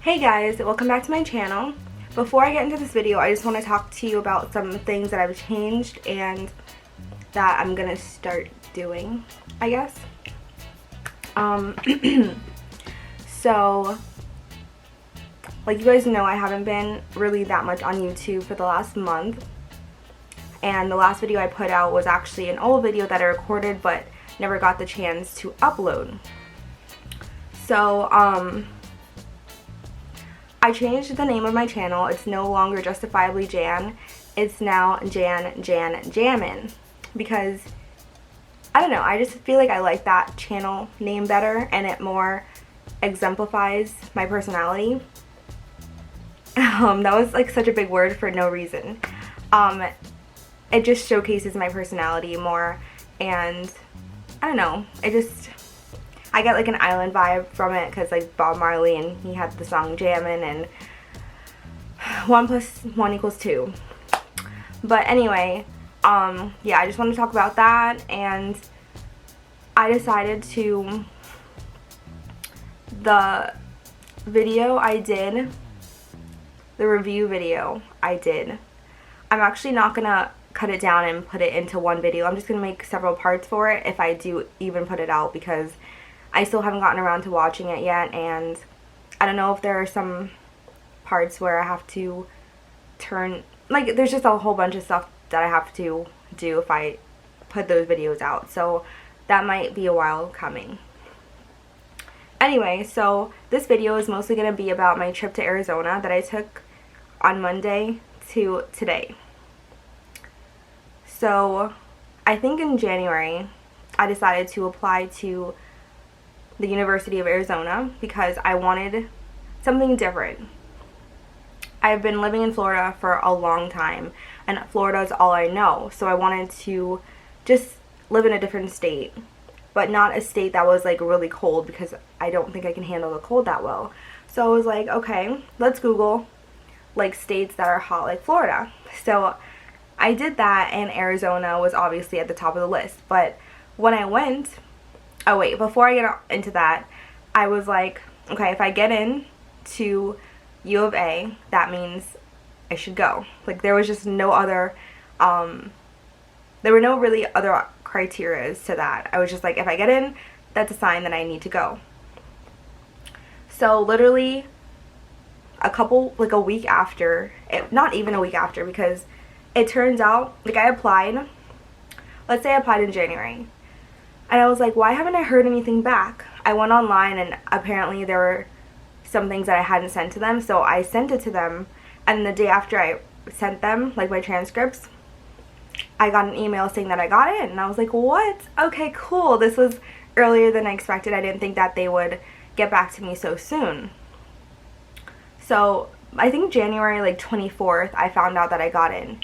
Hey guys, welcome back to my channel. Before I get into this video, I just want to talk to you about some things that I've changed and that I'm gonna start doing, I guess. So, like you guys know, I haven't been really that much on YouTube for the last month. And the last video I put out was actually an old video that I recorded but never got the chance to upload. So, I changed the name of my channel. It's no longer Justifiably Jan. It's now Jan Jammin, because I don't know, I just feel like I like that channel name better and it more exemplifies my personality. That was like such a big word for no reason. It just showcases my personality more, and I don't know, I get like an island vibe from it because like Bob Marley, and he had the song Jammin' and 1 + 1 = 2. But anyway, yeah, I just want to talk about that, and I decided to, the video I did, the review video I did, I'm actually not gonna cut it down and put it into one video. I'm just gonna make several parts for it if I do even put it out, because I still haven't gotten around to watching it yet, and I don't know if there are some parts where I have to turn, like there's just a whole bunch of stuff that I have to do if I put those videos out, so that might be a while coming. Anyway, so this video is mostly going to be about my trip to Arizona that I took on Monday to today. So I think in January I decided to apply to the University of Arizona because I wanted something different. I've been living in Florida for a long time, and Florida is all I know, so I wanted to just live in a different state, but not a state that was like really cold, because I don't think I can handle the cold that well. So I was like, okay, let's Google like states that are hot like Florida. So I did that, and Arizona was obviously at the top of the list. But when I went, oh wait, before I get into that, I was like, okay, if I get in to U of A, that means I should go. Like there was just no other, there were no really other criterias to that. I was just like, if I get in, that's a sign that I need to go. So literally like a week after, not even a week after, because it turns out, like I applied, let's say I applied in January. And I was like, why haven't I heard anything back? I went online, and apparently there were some things that I hadn't sent to them, so I sent it to them, and the day after I sent them, like my transcripts, I got an email saying that I got it, and I was like, what? Okay, cool. This was earlier than I expected. I didn't think that they would get back to me so soon. So I think January like 24th, I found out that I got in,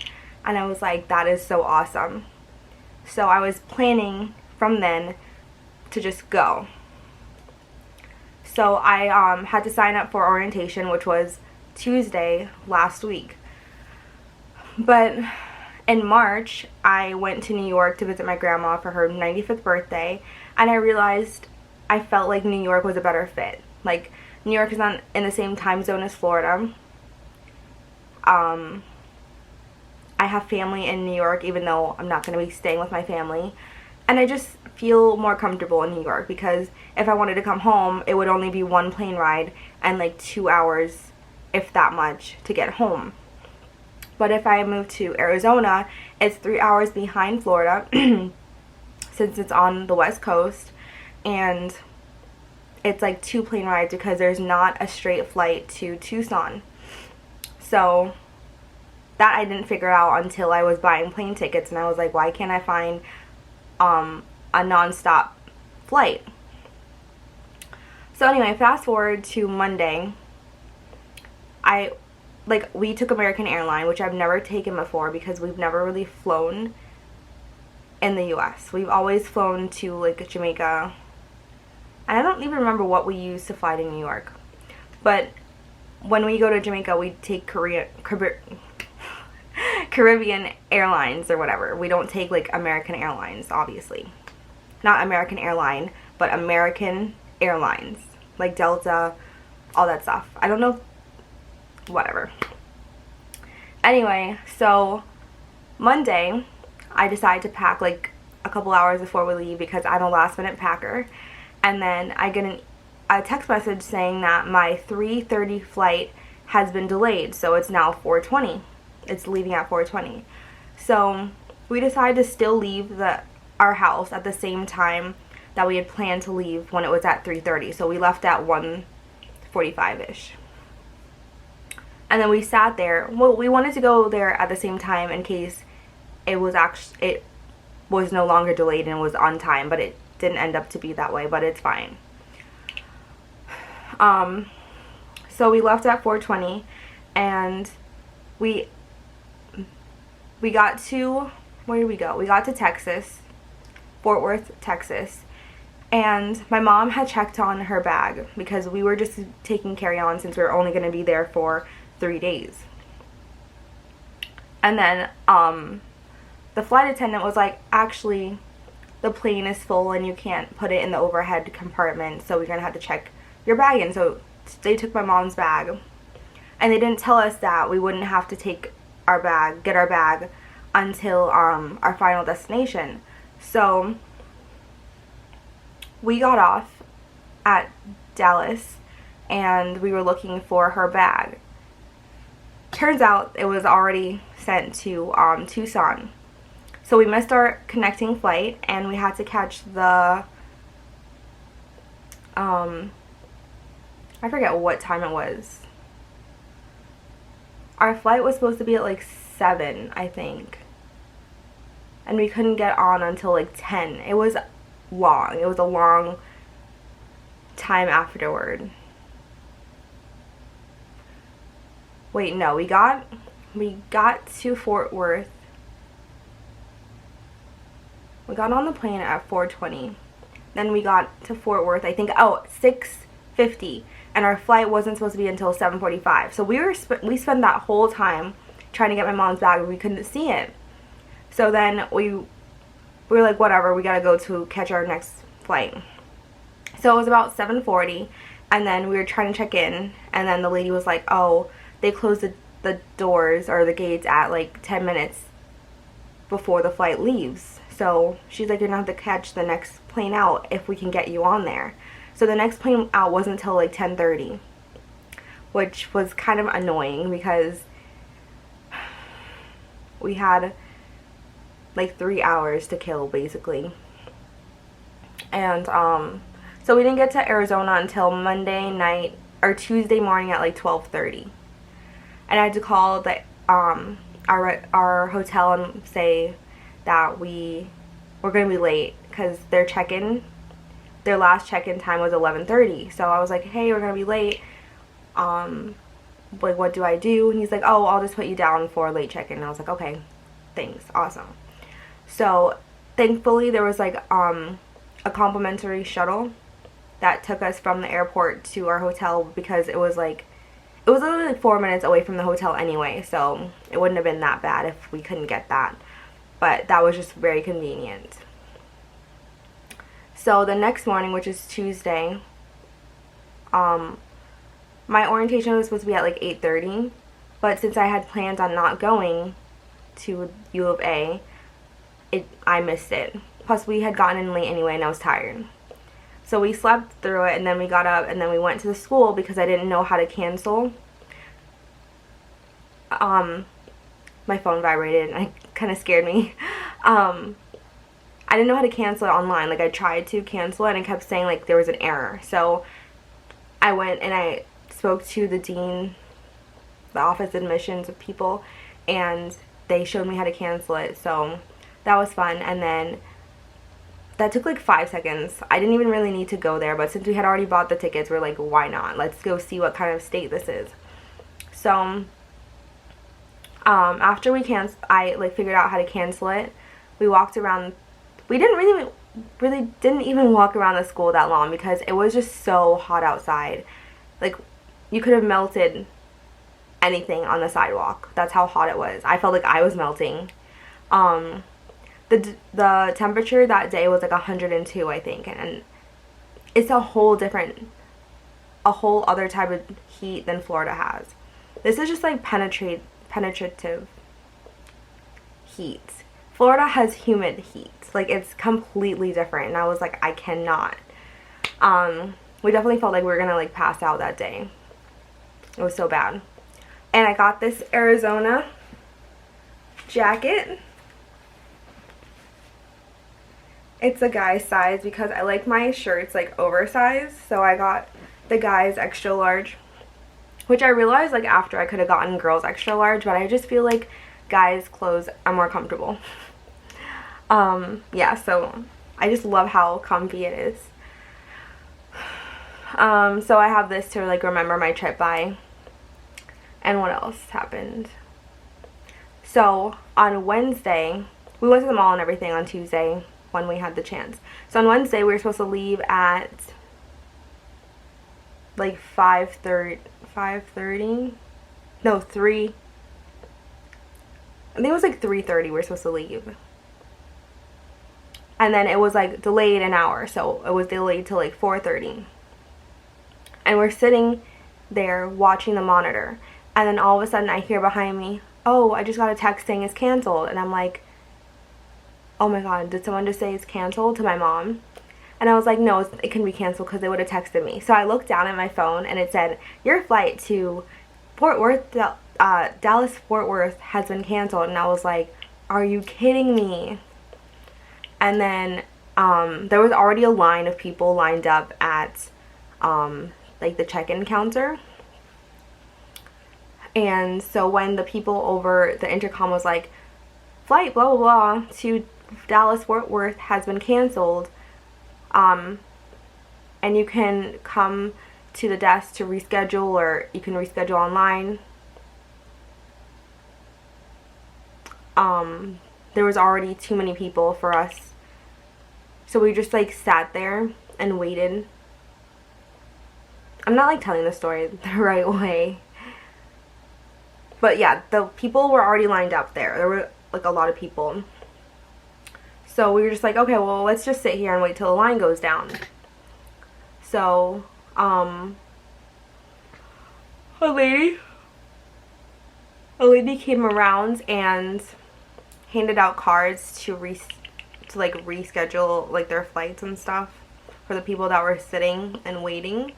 and I was like, that is so awesome. So I was planning from then to just go. So I had to sign up for orientation, which was Tuesday last week. But in March, I went to New York to visit my grandma for her 95th birthday, and I realized I felt like New York was a better fit. Like, New York is not in the same time zone as Florida. I have family in New York, even though I'm not going to be staying with my family. And I just feel more comfortable in New York, because if I wanted to come home, it would only be one plane ride and like 2 hours, if that much, to get home. But if I move to Arizona, it's 3 hours behind Florida since it's on the West Coast, and it's like 2 plane rides because there's not a straight flight to Tucson. So that I didn't figure out until I was buying plane tickets, and I was like, why can't I find a non-stop flight? So anyway, fast forward to Monday. We took American Airlines, which I've never taken before because we've never really flown in the US. We've always flown to like Jamaica, and I don't even remember what we used to fly to New York. But when we go to Jamaica, we take Caribbean Airlines or whatever. We don't take like American Airlines, obviously. Not American Airline, but American Airlines, like Delta all that stuff. I don't know, whatever. Anyway, so Monday, I decided to pack like a couple hours before we leave because I'm a last minute packer. And then I get a text message saying that my 3:30 flight has been delayed, so it's now 4:20. It's leaving at 4:20. So we decided to still leave our house at the same time that we had planned to leave when it was at 3:30. So we left at 1:45-ish. And then we sat there. Well, we wanted to go there at the same time in case it was no longer delayed and was on time, but it didn't end up to be that way, but it's fine. So we left at 4:20, and we got to, where did we go? We got to Texas, Fort Worth, Texas, and my mom had checked on her bag because we were just taking carry-on since we were only going to be there for 3 days. And then the flight attendant was like, actually, the plane is full and you can't put it in the overhead compartment, so we're going to have to check your bag in. So they took my mom's bag, and they didn't tell us that we wouldn't have to get our bag until our final destination. So we got off at Dallas and we were looking for her bag. Turns out it was already sent to Tucson. So we missed our connecting flight and we had to catch the I forget what time it was. Our flight was supposed to be at like 7, I think. And we couldn't get on until like 10. It was long. It was a long time afterward. Wait, no, we got to Fort Worth. We got on the plane at 4:20. Then we got to Fort Worth, I think, 6:50. And our flight wasn't supposed to be until 7:45. So we spent that whole time trying to get my mom's bag and we couldn't see it. So then we were like, whatever, we gotta go to catch our next flight. So it was about 7:40, and then we were trying to check in, and then the lady was like, oh, they closed the doors or the gates at like 10 minutes before the flight leaves. So she's like, you're gonna have to catch the next plane out if we can get you on there. So the next plane out wasn't until like 10:30, which was kind of annoying because we had like 3 hours to kill basically. And so we didn't get to Arizona until Monday night or Tuesday morning at like 12:30. And I had to call our hotel and say that we were going to be late because their last check-in time was 11:30. So I was like, hey, we're going to be late. Like, what do I do? And he's like, oh, I'll just put you down for late check-in. And I was like, okay, thanks, awesome. So thankfully there was like a complimentary shuttle that took us from the airport to our hotel because it was literally like 4 minutes away from the hotel anyway, so it wouldn't have been that bad if we couldn't get that. But that was just very convenient. So the next morning, which is Tuesday, my orientation was supposed to be at like 8:30, but since I had planned on not going to U of A, I missed it. Plus we had gotten in late anyway and I was tired. So we slept through it, and then we got up and then we went to the school because I didn't know how to cancel. My phone vibrated and it kind of scared me. I didn't know how to cancel it online. Like, I tried to cancel it and it kept saying like there was an error. So I went and I spoke to the dean, the office admissions of people, and they showed me how to cancel it. So that was fun. And then that took like 5 seconds. I didn't even really need to go there, but since we had already bought the tickets, we're like, why not? Let's go see what kind of state this is. So after I like figured out how to cancel it, we walked around. We didn't didn't even walk around the school that long because it was just so hot outside. Like, you could have melted anything on the sidewalk. That's how hot it was. I felt like I was melting. The temperature that day was like 102, I think, and it's a whole different a whole other type of heat than Florida has. This is just like penetrative heat. Florida has humid heat. Like, it's completely different. And I was like, I cannot. We definitely felt like we were gonna like pass out that day. It was so bad. And I got this Arizona jacket. It's a guy's size because I like my shirts like oversized, so I got the guy's extra large, which I realized like after I could have gotten girls extra large, but I just feel like guys clothes are more comfortable. Yeah, so I just love how comfy it is. So I have this to like remember my trip by. And what else happened? So on Wednesday, we went to the mall and everything on Tuesday when we had the chance. So on Wednesday we were supposed to leave at like 5:30. No, 3. I think it was like 3:30 we were supposed to leave. And then it was like delayed an hour, so it was delayed till like 4:30. And we're sitting there watching the monitor, and then all of a sudden I hear behind me, "Oh, I just got a text saying it's canceled." And I'm like, oh my god, did someone just say it's canceled, to my mom? And I was like, no, it can be canceled because they would have texted me. So I looked down at my phone and it said, your flight to Fort Worth, Dallas Fort Worth has been canceled. And I was like, are you kidding me? And then there was already a line of people lined up at like the check-in counter. And so when the people over the intercom was like, flight blah blah blah to Dallas Fort Worth has been canceled, and you can come to the desk to reschedule, or you can reschedule online. There was already too many people for us, so we just like sat there and waited. I'm not like telling the story the right way, but yeah, the people were already lined up there. There were like a lot of people. So we were just like, okay, well, let's just sit here and wait till the line goes down. So, a lady came around and handed out cards to reschedule like their flights and stuff for the people that were sitting and waiting.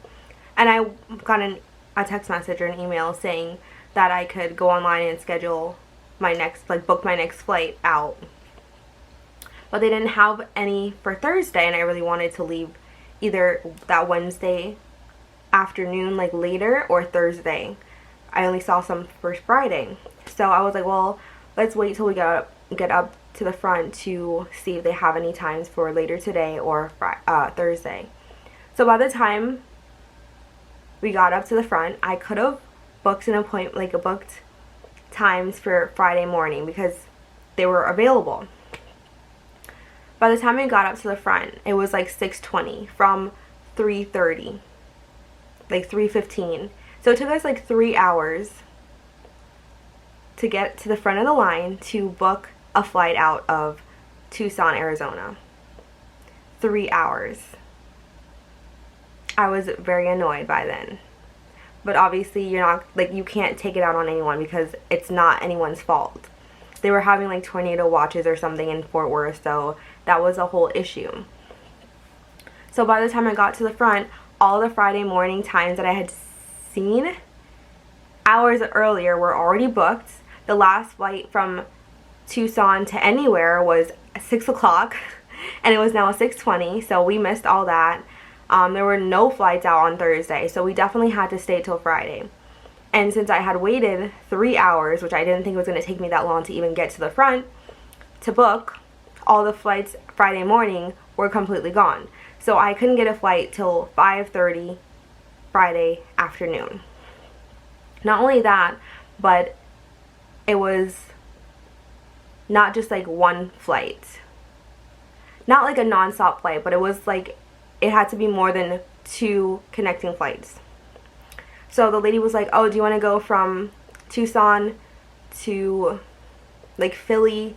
And I got a text message or an email saying that I could go online and schedule my next, like book my next flight out. But they didn't have any for Thursday, and I really wanted to leave either that Wednesday afternoon, like later, or Thursday. I only saw some for Friday. So I was like, well, let's wait till we get up to the front to see if they have any times for later today or Thursday. So by the time we got up to the front, I could have booked an appointment, like booked times for Friday morning because they were available. By the time I got up to the front, it was like 6:20 from 3:30, like 3:15. So it took us like 3 hours to get to the front of the line to book a flight out of Tucson, Arizona. 3 hours. I was very annoyed by then. But obviously you're not, like, you can't take it out on anyone because it's not anyone's fault. They were having like tornado watches or something in Fort Worth, so that was a whole issue. So by the time I got to the front, all the Friday morning times that I had seen hours earlier were already booked. The last flight from Tucson to anywhere was 6 o'clock, and it was now 6:20, so we missed all that. There were no flights out on Thursday, so we definitely had to stay till Friday. And since I had waited 3 hours, which I didn't think was going to take me that long to even get to the front to book, all the flights Friday morning were completely gone. So I couldn't get a flight till 5:30 Friday afternoon. Not only that, but it was not just like one flight. Not like a non-stop flight, but it was like, it had to be more than 2 connecting flights. So the lady was like, oh, do you want to go from Tucson to like Philly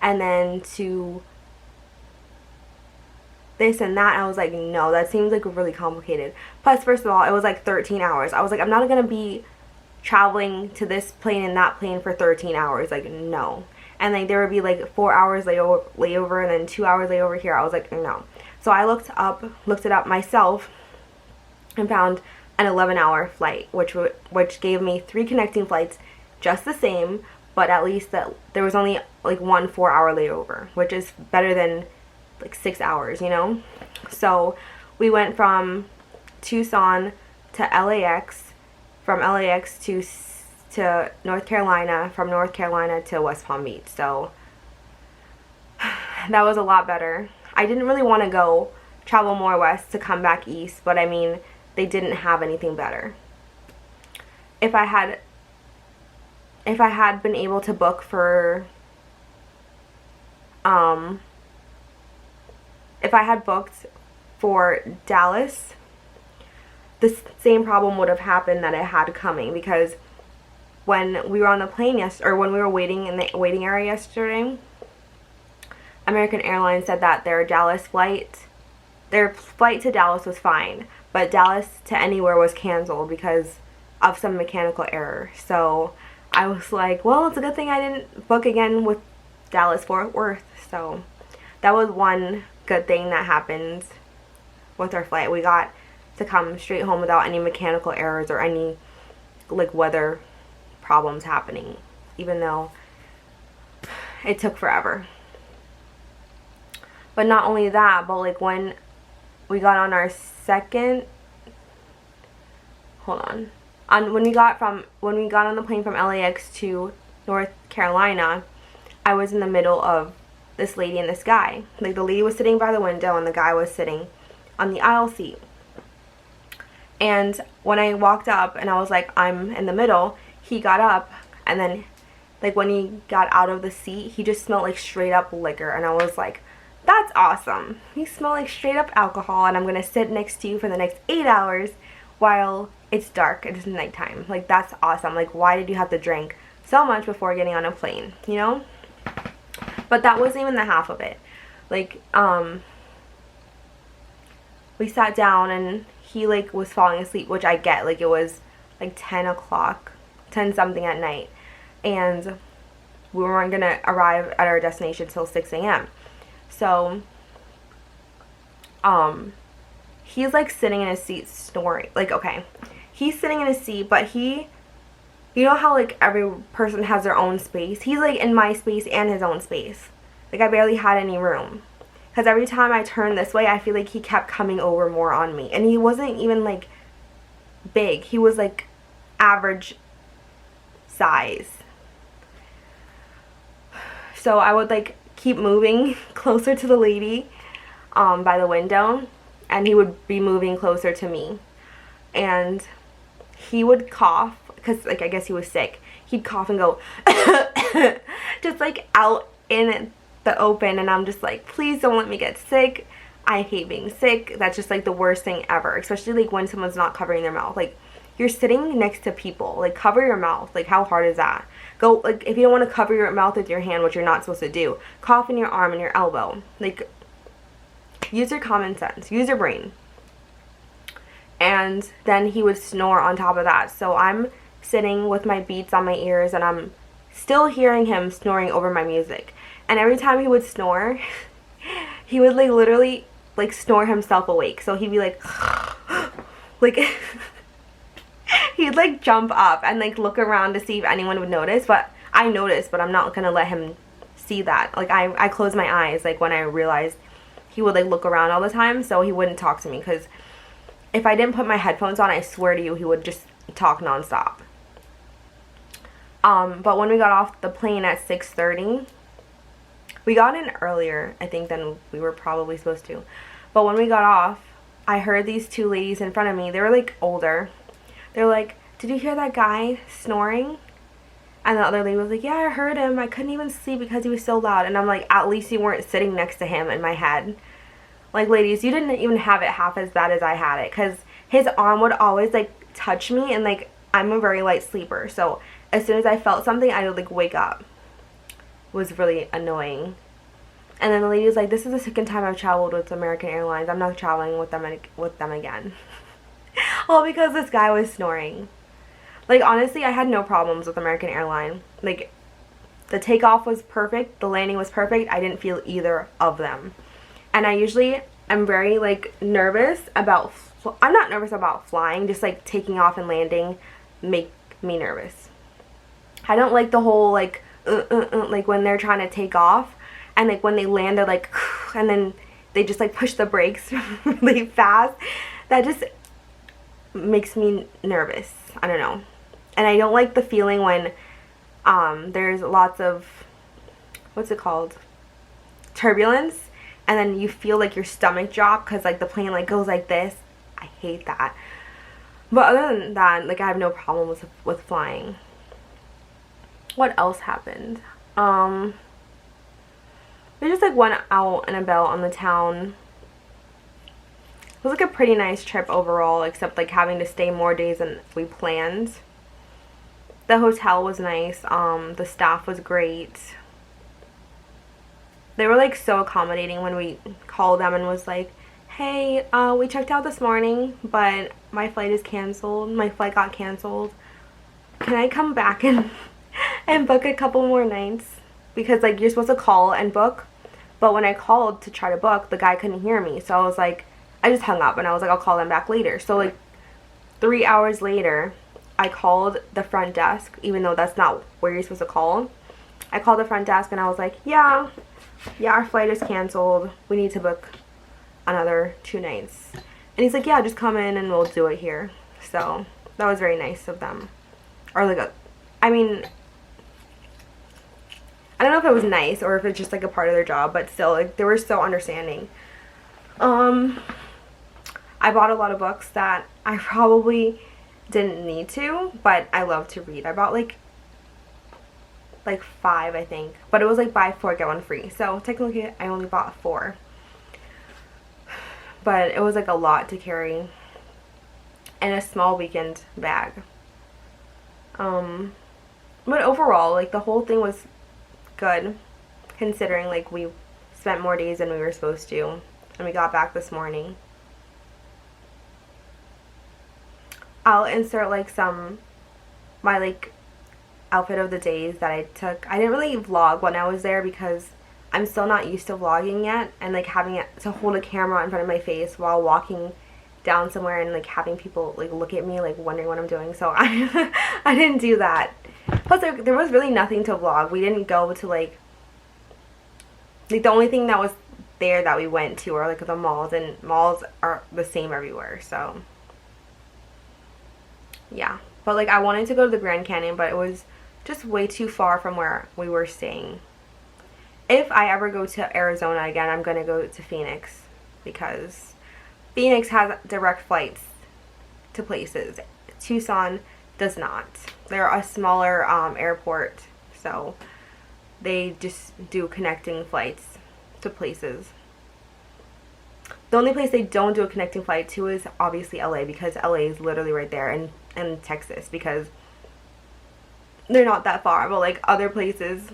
and then to this and that. And I was like, no, that seems like really complicated. Plus, first of all, it was like 13 hours. I was like, I'm not gonna be traveling to this plane and that plane for 13 hours. Like, no. And like there would be like 4 hours layover and then 2 hours layover here. I was like, no. So I looked it up myself and found an 11-hour flight, which gave me 3 connecting flights, just the same, but at least that there was only like 1 4-hour layover, which is better than like 6 hours, you know? So we went from Tucson to LAX, from LAX to North Carolina, from North Carolina to West Palm Beach. So that was a lot better. I didn't really want to go travel more west to come back east, but I mean, they didn't have anything better. If I had been able to book for if I had booked for Dallas, the same problem would have happened that it had coming, because when we were on the plane or when we were waiting in the waiting area yesterday, American Airlines said that their flight to Dallas was fine, but Dallas to anywhere was canceled because of some mechanical error. So I was like, well, it's a good thing I didn't book again with Dallas Fort Worth. So that was one good thing that happened with our flight. We got to come straight home without any mechanical errors or any like weather problems happening, even though it took forever. But not only that, but like when we got on our second, when we got on the plane from LAX to North Carolina, I was in the middle of this lady and this guy. Like the lady was sitting by the window and the guy was sitting on the aisle seat. And when I walked up and I was like, I'm in the middle, he got up, and then like when he got out of the seat, he just smelled like straight up liquor. And I was like, that's awesome. You smell like straight up alcohol, and I'm gonna sit next to you for the next 8 hours while it's dark. It's nighttime. Like, that's awesome. Like, why did you have to drink so much before getting on a plane, you know? But that wasn't even the half of it. Like, we sat down and he like was falling asleep, which I get. Like, it was like 10 something at night, and we weren't gonna arrive at our destination till 6 a.m. So he's like sitting in his seat snoring. Like, okay, he's sitting in his seat, but you know how like every person has their own space? He's like in my space and his own space. Like, I barely had any room, because every time I turned this way, I feel like he kept coming over more on me. And he wasn't even like big. He was like average size. So I would like keep moving closer to the lady by the window, and he would be moving closer to me, and he would cough, because like I guess he was sick. He'd cough and go just like out in the open, and I'm just like, please don't let me get sick. I hate being sick. That's just like the worst thing ever, especially like when someone's not covering their mouth. Like, you're sitting next to people, like, cover your mouth. Like, how hard is that? Go, like, if you don't want to cover your mouth with your hand, which you're not supposed to do, cough in your arm and your elbow. Like, use your common sense, use your brain. And then he would snore on top of that. So I'm sitting with my Beats on my ears, and I'm still hearing him snoring over my music. And every time he would snore, he would like literally like snore himself awake. So he'd be like like he'd like jump up and like look around to see if anyone would notice. But I noticed, but I'm not gonna let him see that. Like, I closed my eyes like when I realized he would like look around all the time, so he wouldn't talk to me. Because if I didn't put my headphones on, I swear to you, he would just talk nonstop. But when we got off the plane at 6:30, we got in earlier, I think, than we were probably supposed to. But when we got off, I heard these two ladies in front of me. They were like older. They're like, did you hear that guy snoring? And the other lady was like, yeah, I heard him. I couldn't even sleep because he was so loud. And I'm like, at least you weren't sitting next to him. In my head, like, ladies, you didn't even have it half as bad as I had it, because his arm would always like touch me, and like, I'm a very light sleeper, so as soon as I felt something, I would like wake up. It was really annoying. And then the lady was like, this is the second time I've traveled with American Airlines. I'm not traveling with them again. All because this guy was snoring. Like, honestly, I had no problems with American Airlines. Like, the takeoff was perfect. The landing was perfect. I didn't feel either of them. And I usually am very, like, nervous about... I'm not nervous about flying. Just, like, taking off and landing make me nervous. I don't like the whole, like, like, when they're trying to take off. And, like, when they land, they're like... And then they just, like, push the brakes really fast. That just makes me nervous. I don't know. And I don't like the feeling when there's lots of, what's it called, turbulence, and then you feel like your stomach drop because like the plane like goes like this. I hate that. But other than that, like, I have no problem with flying. What else happened? We just like went out and about on the town. It was like a pretty nice trip overall, except like having to stay more days than we planned. The hotel was nice. The staff was great. They were like so accommodating when we called them and was like, hey, we checked out this morning, but my flight is canceled. My flight got canceled. Can I come back and book a couple more nights? Because like you're supposed to call and book, but when I called to try to book, the guy couldn't hear me. So I was like, I just hung up and I was like, I'll call them back later. So like 3 hours later, I called the front desk, even though that's not where you're supposed to call. I called the front desk and I was like, yeah, our flight is canceled. We need to book another 2 nights. And he's like, yeah, just come in and we'll do it here. So that was very nice of them. Or like, I mean, I don't know if it was nice or if it's just like a part of their job, but still, like, they were so understanding. I bought a lot of books that I probably didn't need to, but I love to read. I bought like 5, I think, but it was like buy 4 get 1 free, so technically I only bought 4, but it was like a lot to carry in a small weekend bag. But overall, like, the whole thing was good, considering like we spent more days than we were supposed to, and we got back this morning. I'll insert like my like outfit of the days that I took. I didn't really vlog when I was there because I'm still not used to vlogging yet, and like having to hold a camera in front of my face while walking down somewhere and like having people like look at me like wondering what I'm doing. So I didn't do that. Plus there was really nothing to vlog. We didn't go to like the only thing that was there that we went to are like the malls, and malls are the same everywhere. So yeah, but like I wanted to go to the Grand Canyon, but it was just way too far from where we were staying. If I ever go to Arizona again, I'm gonna go to Phoenix, because Phoenix has direct flights to places. Tucson does not. They're a smaller airport, so they just do connecting flights to places. The only place they don't do a connecting flight to is obviously LA, because LA is literally right there, and Texas, because they're not that far. But like other places,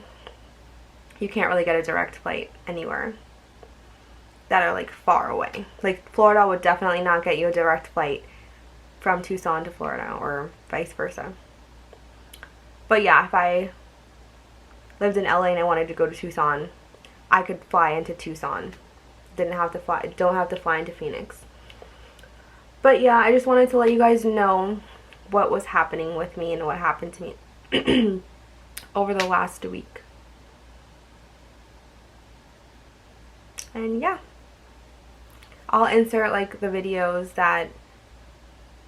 you can't really get a direct flight anywhere that are like far away. Like Florida would definitely not get you a direct flight from Tucson to Florida, or vice versa. But yeah, if I lived in LA and I wanted to go to Tucson, I could fly into Tucson. Don't have to fly into Phoenix. But yeah, I just wanted to let you guys know what was happening with me and what happened to me over the last week. And yeah, I'll insert like the videos that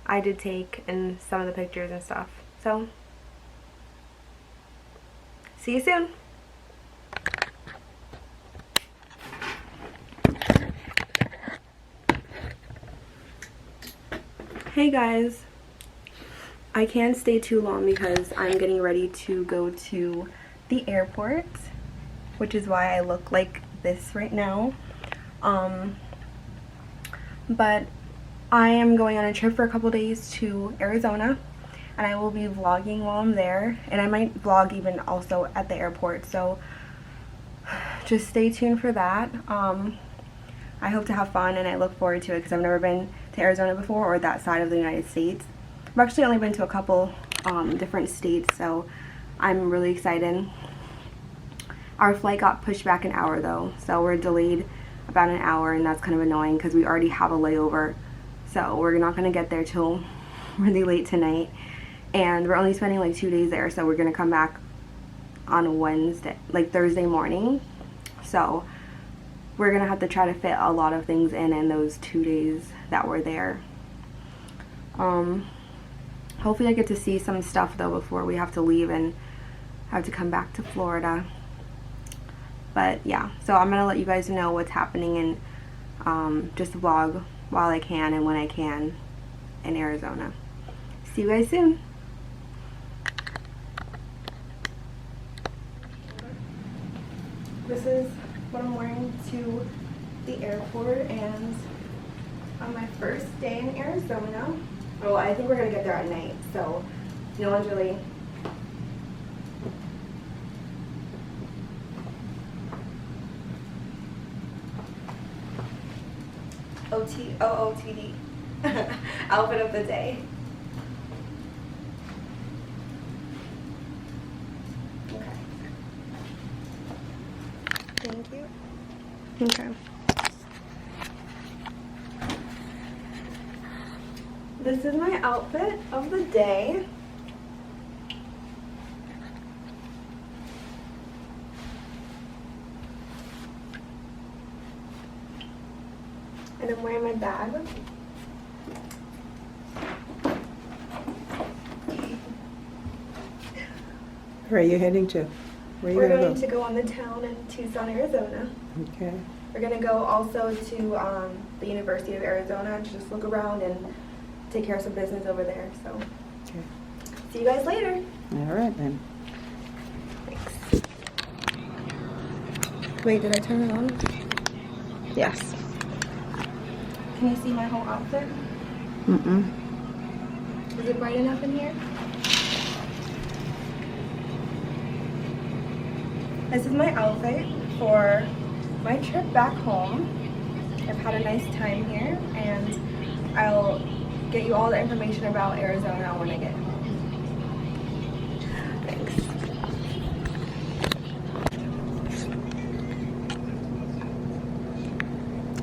I did take and some of the pictures and stuff. So see you soon. Hey guys, I can't stay too long because I'm getting ready to go to the airport, which is why I look like this right now. But I am going on a trip for a couple days to Arizona, and I will be vlogging while I'm there, and I might vlog even also at the airport. So just stay tuned for that. I hope to have fun, and I look forward to it because I've never been to Arizona before, or that side of the United States. I've actually only been to a couple different states, so I'm really excited. Our flight got pushed back an hour though, so we're delayed about an hour, and that's kind of annoying because we already have a layover. So we're not going to get there till really late tonight, and we're only spending like 2 days there, so we're going to come back on Wednesday, like Thursday morning. So we're gonna have to try to fit a lot of things in those 2 days that we're there. Hopefully I get to see some stuff though before we have to leave and have to come back to Florida. But yeah, so I'm gonna let you guys know what's happening and just vlog while I can and when I can in Arizona. See you guys soon. This is what I'm wearing to the airport, and on my first day in Arizona. Well, I think we're gonna get there at night, so no one's really OOTD outfit of the day. Okay. Thank you. Okay. This is my outfit of the day. And I'm wearing my bag. Where are you heading to? Where are you We're gonna going go? to go on the town in Tucson, Arizona. Okay. We're going to go also to the University of Arizona to just look around and take care of some business over there. So, Okay. see you guys later. All right then. Thanks. Wait, did I turn it on? Yes. Can you see my whole outfit? Is it bright enough in here? This is my outfit for my trip back home. I've had a nice time here, and I'll get you all the information about Arizona when I get home. Thanks.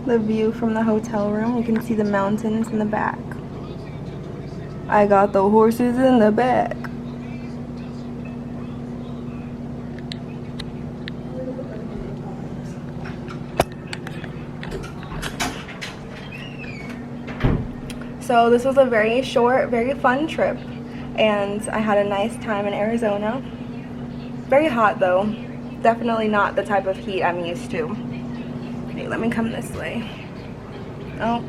The view from the hotel room, you can see the mountains in the back. I got the horses in the back. So this was a very short, very fun trip, and I had a nice time in Arizona. Very hot though. Definitely not the type of heat I'm used to. Okay, let me come this way. Oh.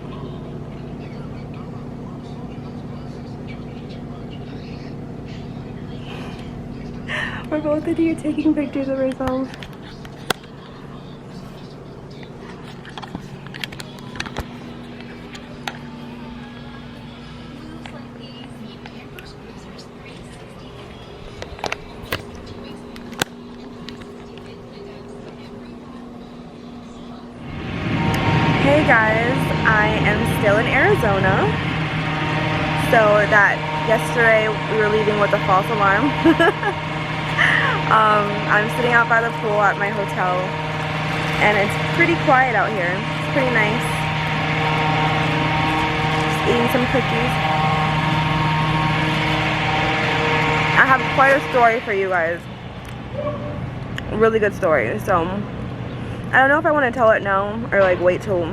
We're both in here taking pictures of ourselves. Hey guys, I am still in Arizona. So that yesterday we were leaving with a false alarm. I'm sitting out by the pool at my hotel, and it's pretty quiet out here. It's pretty nice. Just eating some cookies. I have quite a story for you guys. A really good story. So I don't know if I want to tell it now or like wait till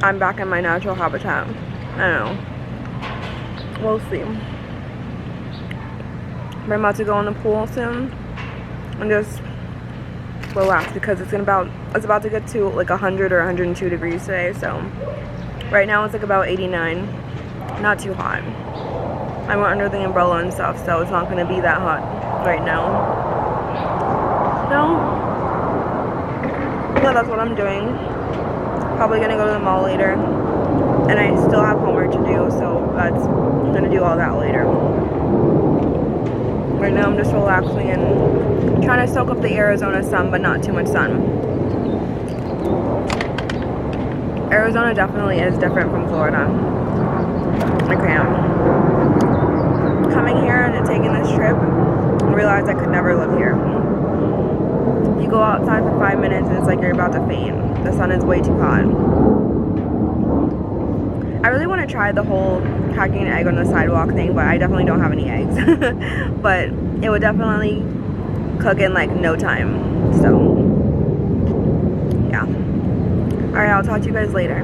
I'm back in my natural habitat. I don't know. We'll see. We're about to go in the pool soon and just relax because it's about to get to like 100 or 102 degrees today. So right now it's like about 89. Not too hot. I went under the umbrella and stuff, so it's not going to be that hot right now. So yeah, that's what I'm doing. Probably gonna go to the mall later, and I still have homework to do, so I'm gonna do all that later. Right now I'm just relaxing and trying to soak up the Arizona sun, but not too much sun. Arizona definitely is different from Florida. Okay. Coming here and taking this trip, I realized I could never live here. You go outside for 5 minutes and it's like you're about to faint. The sun is way too hot. I really want to try the whole cracking an egg on the sidewalk thing, but I definitely don't have any eggs. But it would definitely cook in like no time. So, yeah. Alright, I'll talk to you guys later.